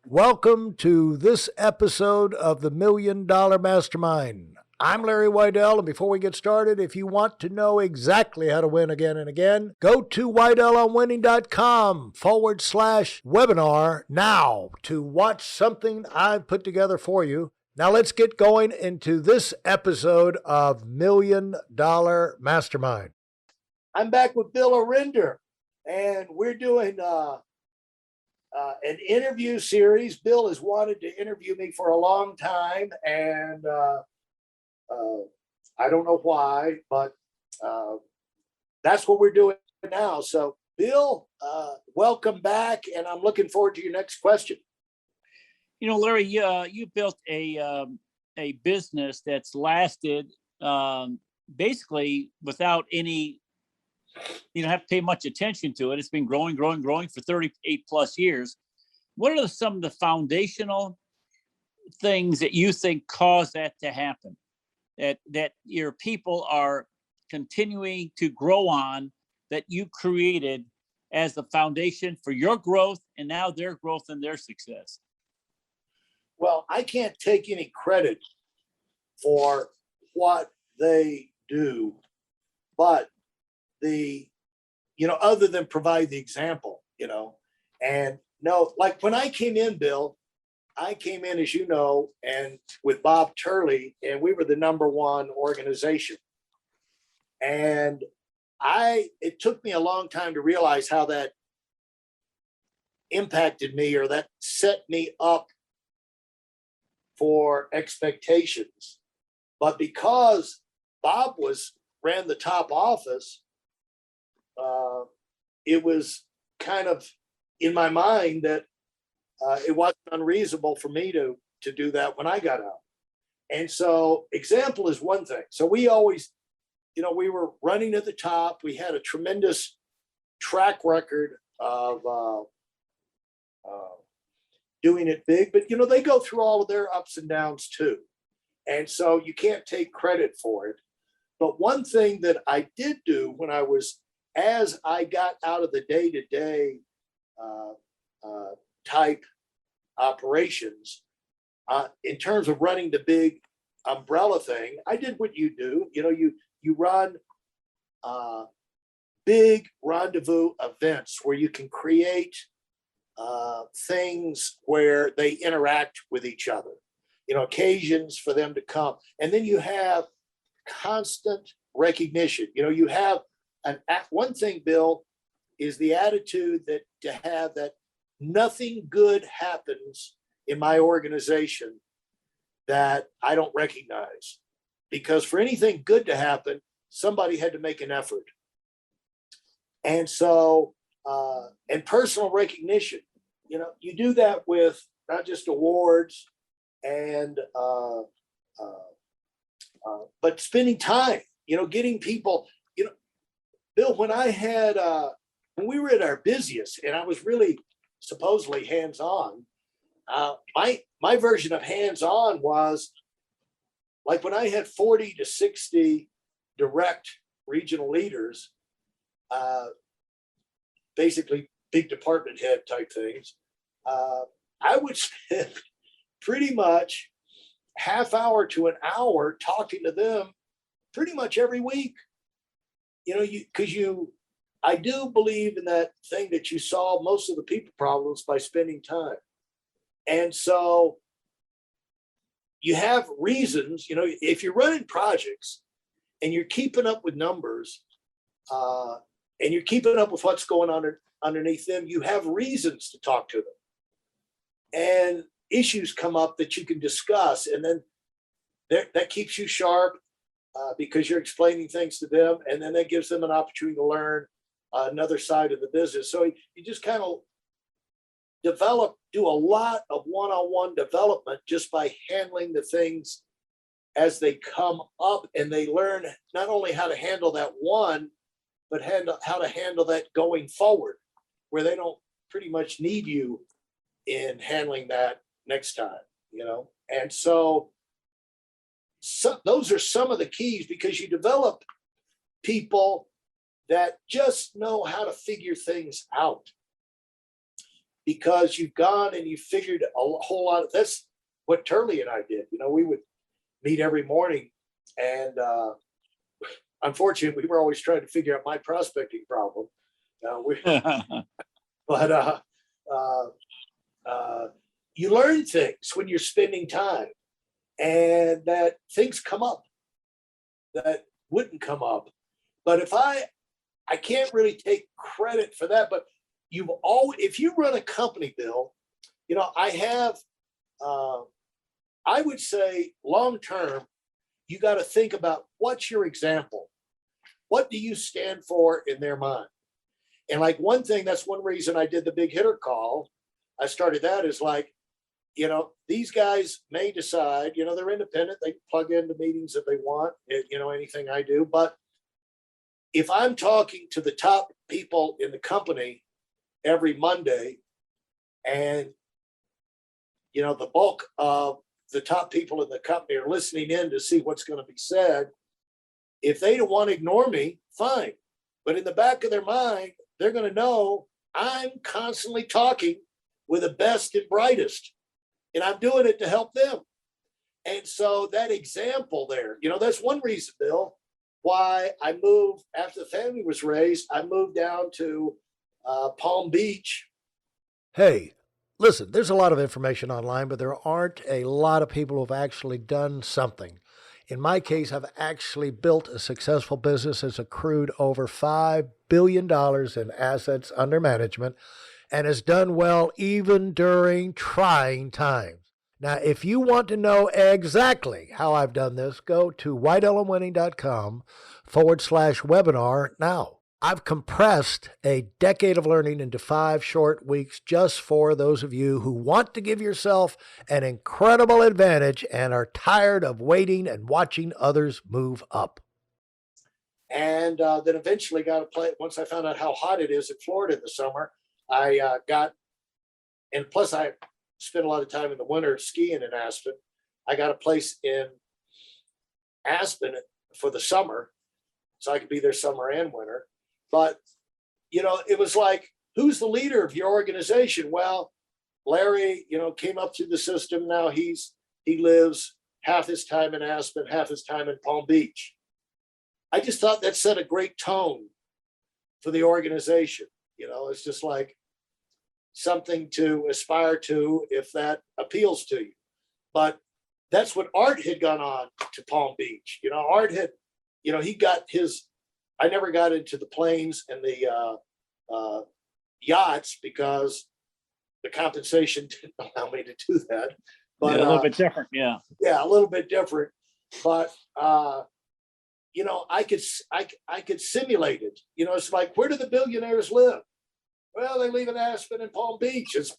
Welcome to this episode of the Million Dollar Mastermind. I'm Larry Weidel, and before we get started, if you want to know exactly how to win again and again, go to weidelonwinning.com/webinar now to watch something I've put together for you. Now let's get going into this episode of Million Dollar Mastermind. I'm back with Bill Orender, and we're doing an interview series. Bill has wanted to interview me for a long time, and I don't know why, but that's what we're doing now. So, Bill, welcome back, and I'm looking forward to your next question. You know, Larry, you built a business that's lasted basically without any. You don't have to pay much attention to it. It's been growing for 38 plus years. What are some of the foundational things that you think cause that to happen? That your people are continuing to grow on, that you created as the foundation for your growth and now their growth and their success? Well, I can't take any credit for what they do, but other than provide the example, and no, like when I came in, Bill, I came in, as you know, and with Bob Turley, and we were the number one organization. And it took me a long time to realize how that impacted me, or that set me up for expectations. But because Bob ran the top office, it was kind of in my mind that it wasn't unreasonable for me to do that when I got out. And so example is one thing. So we always, we were running at the top. We had a tremendous track record of doing it big, but they go through all of their ups and downs too. And so you can't take credit for it. But one thing that I did do as I got out of the day-to-day type operations, in terms of running the big umbrella thing, I did what you do. You run big rendezvous events where you can create things where they interact with each other, occasions for them to come. And then you have constant recognition. You have one thing, Bill, is the attitude that nothing good happens in my organization that I don't recognize. Because for anything good to happen, somebody had to make an effort. And so, and personal recognition, you do that with not just awards but spending time, getting people, Bill, when we were at our busiest and I was really supposedly hands-on, my version of hands-on was like when I had 40 to 60 direct regional leaders, basically big department head type things, I would spend pretty much half hour to an hour talking to them pretty much every week. I do believe in that thing that you solve most of the people problems by spending time. And so you have reasons, if you're running projects and you're keeping up with numbers, and you're keeping up with what's going on underneath them, you have reasons to talk to them. And issues come up that you can discuss, and then that keeps you sharp. Because you're explaining things to them, and then that gives them an opportunity to learn another side of the business. So you just kind of do a lot of one-on-one development just by handling the things as they come up, and they learn not only how to handle that one, but how to handle that going forward, where they don't pretty much need you in handling that next time, And so those are some of the keys, because you develop people that just know how to figure things out. because you've gone and you figured a whole lot of, that's what Turley and I did. You know, we would meet every morning, and unfortunately we were always trying to figure out my prospecting problem. But you learn things when you're spending time, and that things come up that wouldn't come up. But if I can't really take credit for that, but you've always, if you run a company, Bill, you know, I have, I would say long term, you got to think about what's your example? What do you stand for in their mind? And like one thing, that's one reason I did the big hitter call. I started that is like, you know, these guys may decide, you know, they're independent. They plug into meetings if they want, you know, anything I do. But if I'm talking to the top people in the company every Monday, and, you know, the bulk of the top people in the company are listening in to see what's going to be said, if they don't want to ignore me, fine. But in the back of their mind, they're going to know I'm constantly talking with the best and brightest, and I'm doing it to help them. And so that example there, you know, that's one reason, Bill, why I moved after the family was raised. I moved down to Palm Beach. Hey, listen, there's a lot of information online, but there aren't a lot of people who've actually done something. In my case, I've actually built a successful business that's accrued over $5 billion in assets under management and has done well even during trying times. Now, if you want to know exactly how I've done this, go to whitelmwinning.com/webinar now. I've compressed a decade of learning into 5 short weeks just for those of you who want to give yourself an incredible advantage and are tired of waiting and watching others move up. And then eventually got a place. Once I found out how hot it is in Florida in the summer, I got, and plus I spent a lot of time in the winter skiing in Aspen. I got a place in Aspen for the summer, so I could be there summer and winter. But, you know, it was like, who's the leader of your organization? Well, Larry, you know, came up through the system. Now he lives half his time in Aspen, half his time in Palm Beach. I just thought that set a great tone for the organization. You know, it's just like something to aspire to if that appeals to you. But that's what Art had gone on to Palm Beach. You know, Art had, you know, he got his, I never got into the planes and the yachts because the compensation didn't allow me to do that. But yeah, a little bit different. Yeah. Yeah, a little bit different. But you know, I could simulate it. You know, it's like, where do the billionaires live? Well, they live in Aspen and Palm Beach. It's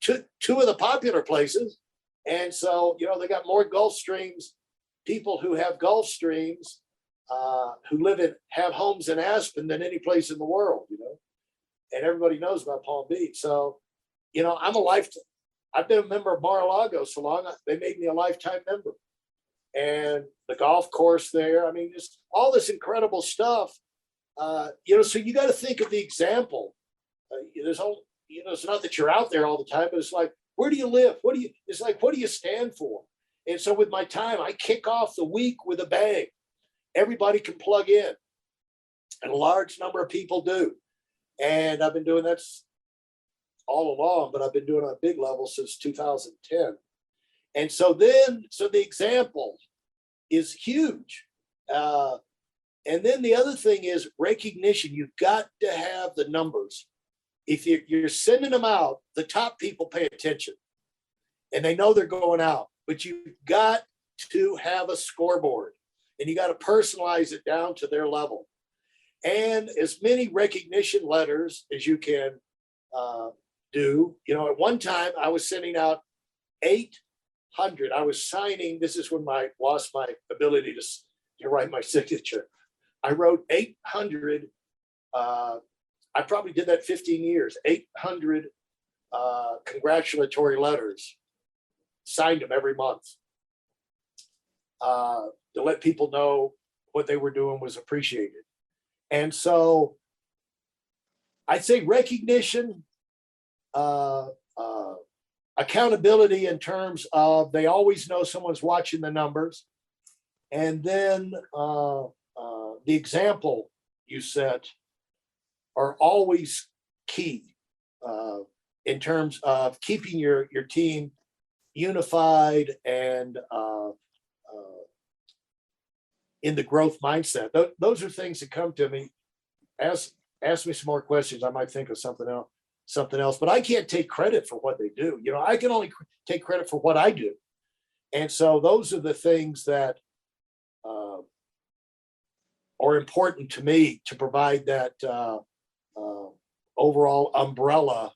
two of the popular places. And so, you know, they got more Gulf Streams, people who have Gulf Streams, who have homes in Aspen than any place in the world, you know, and everybody knows about Palm Beach. So, you know, I've been a member of Mar-a-Lago so long, they made me a lifetime member. And the golf course there, I mean, just all this incredible stuff, you know, so you got to think of the example. There's all, you know, it's not that you're out there all the time, but it's like, where do you live? It's like, what do you stand for? And so with my time, I kick off the week with a bang. Everybody can plug in, and a large number of people do. And I've been doing that all along, but I've been doing it on a big level since 2010. And so the example is huge. And then the other thing is recognition. You've got to have the numbers. If you're sending them out, the top people pay attention and they know they're going out, but you've got to have a scoreboard and you got to personalize it down to their level. And as many recognition letters as you can do. You know, at one time I was sending out 800. I was signing, this is when I lost my ability to write my signature. I wrote 800, I probably did that 15 years, 800 congratulatory letters, signed them every month to let people know what they were doing was appreciated. And so I'd say recognition, uh, uh, accountability in terms of they always know someone's watching the numbers. And then the example you set are always key in terms of keeping your team unified and in the growth mindset. Those are things that come to me. Ask me some more questions. I might think of something else, but I can't take credit for what they do. I can only take credit for what I do. And so those are the things that are important to me to provide that overall umbrella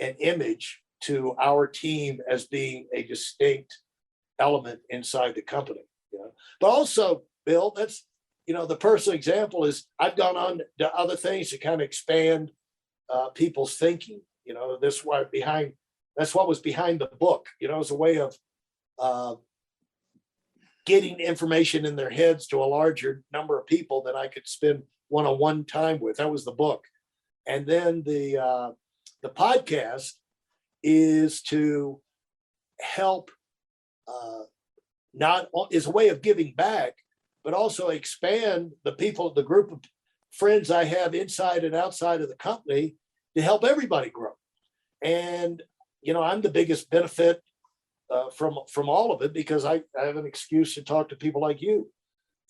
and image to our team as being a distinct element inside the company. But also, Bill, that's the personal example is I've gone on to other things to kind of expand people's thinking. That's what was behind the book. As a way of getting information in their heads to a larger number of people that I could spend one-on-one time with. That was the book. And then the podcast is to help not is a way of giving back, but also expand the group of friends I have inside and outside of the company to help everybody grow. And, I'm the biggest benefit from all of it because I have an excuse to talk to people like you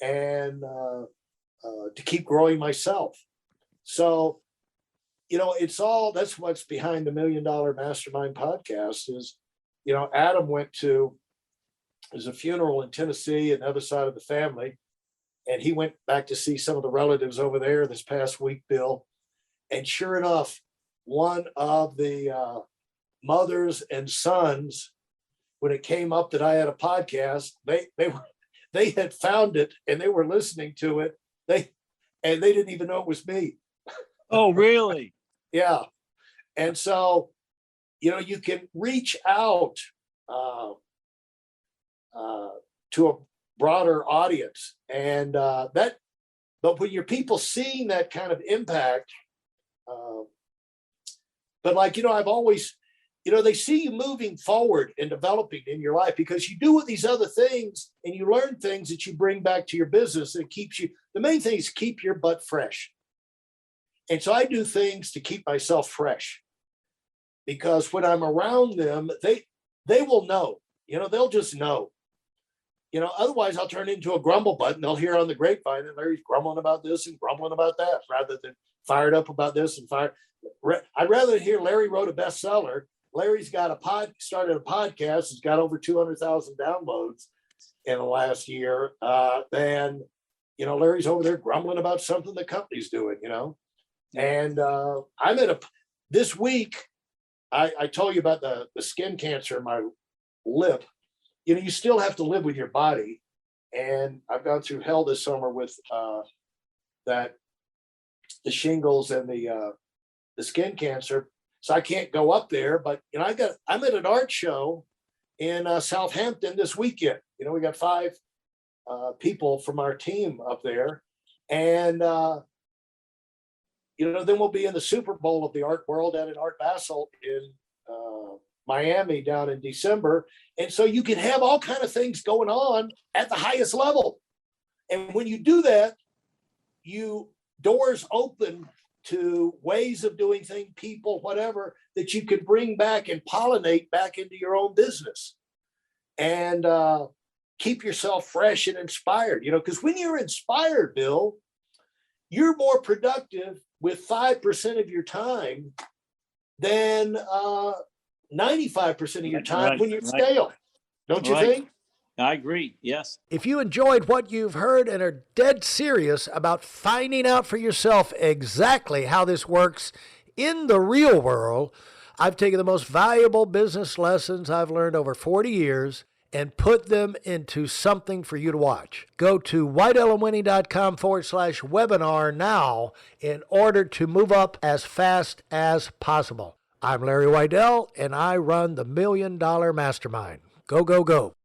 and to keep growing myself. So, that's what's behind the Million Dollar Mastermind podcast is, Adam went to, there's a funeral in Tennessee and the other side of the family. And he went back to see some of the relatives over there this past week, Bill. And sure enough, one of the mothers and sons, when it came up that I had a podcast, they had found it and they were listening to it. They didn't even know it was me. Oh, really? Yeah. And so, you can reach out to a broader audience and but when your people seeing that kind of impact, but I've always, they see you moving forward and developing in your life because you do these other things and you learn things that you bring back to your business and it keeps you, the main thing is keep your butt fresh. And so I do things to keep myself fresh because when I'm around them, they will know, they'll just know. Otherwise I'll turn into a grumble button. They'll hear on the grapevine that Larry's grumbling about this and grumbling about that rather than fired up about this and fired. I'd rather hear Larry wrote a bestseller. Larry's got started a podcast. He's got over 200,000 downloads in the last year than, Larry's over there grumbling about something the company's doing, And I'm this week, I told you about the skin cancer in my lip. You still have to live with your body. And I've gone through hell this summer with the shingles and the skin cancer. So I can't go up there, but I'm at an art show in Southampton this weekend. We got 5 people from our team up there. And then we'll be in the Super Bowl of the art world down in Art Basel in Miami down in December. And so you can have all kind of things going on at the highest level. And when you do that, doors open to ways of doing things, people, whatever, that you can bring back and pollinate back into your own business and keep yourself fresh and inspired, because when you're inspired, Bill, you're more productive with 5% of your time than 95% of your time when you're stale. Don't you think? I agree. Yes. If you enjoyed what you've heard and are dead serious about finding out for yourself exactly how this works in the real world, I've taken the most valuable business lessons I've learned over 40 years and put them into something for you to watch. Go to whiteelemwinning.com/webinar now in order to move up as fast as possible. I'm Larry Weidel, and I run the Million Dollar Mastermind. Go, go, go.